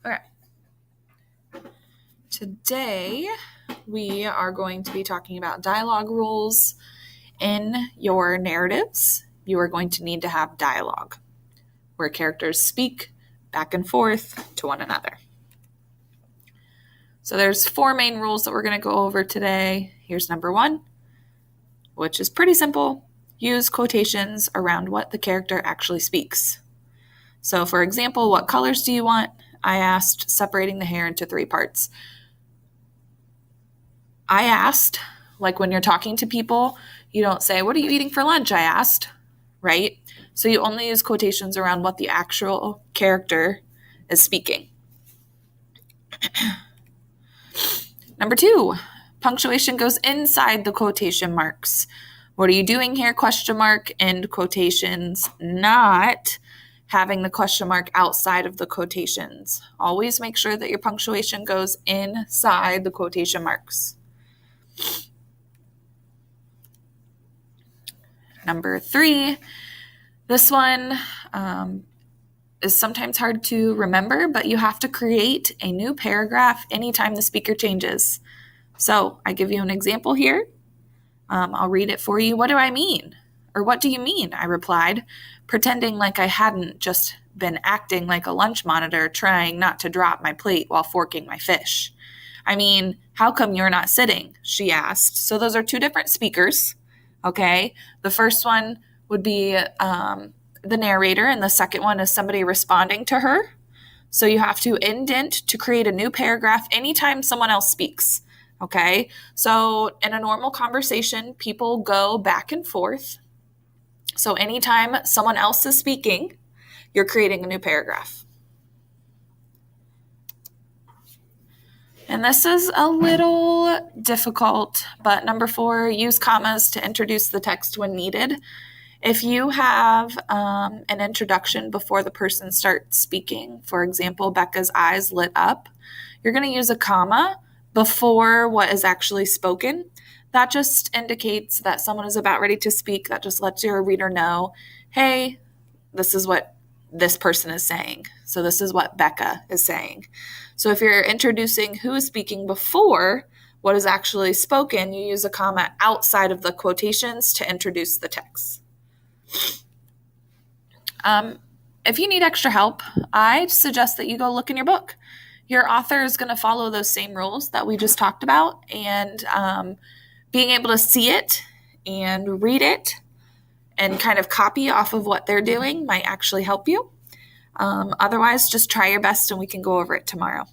Okay. Today, we are going to be talking about dialogue rules. In your narratives, you are going to need to have dialogue where characters speak back and forth to one another. So there's 4 main rules that we're going to go over today. Here's number 1, which is pretty simple. Use quotations around what the character actually speaks. So for example, what colors do you want? I asked, separating the hair into 3 parts. I asked, like when you're talking to people, you don't say, "What are you eating for lunch?" I asked, right? So you only use quotations around what the actual character is speaking. Number 2, punctuation goes inside the quotation marks. What are you doing here? Question mark, end quotations, not having the question mark outside of the quotations. Always make sure that your punctuation goes inside the quotation marks. Number 3, this one is sometimes hard to remember, but you have to create a new paragraph anytime the speaker changes. So I give you an example here. I'll read it for you. What do I mean? Or what do you mean? I replied, pretending like I hadn't just been acting like a lunch monitor, trying not to drop my plate while forking my fish. I mean, how come you're not sitting? She asked. So those are 2 different speakers. Okay. The first one would be the narrator, and the second one is somebody responding to her. So you have to indent to create a new paragraph anytime someone else speaks. Okay. So in a normal conversation, people go back and forth. So anytime someone else is speaking, you're creating a new paragraph. And this is a little difficult, but number 4, use commas to introduce the text when needed. If you have an introduction before the person starts speaking, for example, Becca's eyes lit up, you're going to use a comma before what is actually spoken. That just indicates that someone is about ready to speak. That just lets your reader know, hey, this is what this person is saying. So this is what Becca is saying. So if you're introducing who is speaking before what is actually spoken, you use a comma outside of the quotations to introduce the text. If you need extra help, I suggest that you go look in your book. Your author is going to follow those same rules that we just talked about, and being able to see it and read it and kind of copy off of what they're doing might actually help you. Otherwise, just try your best and we can go over it tomorrow.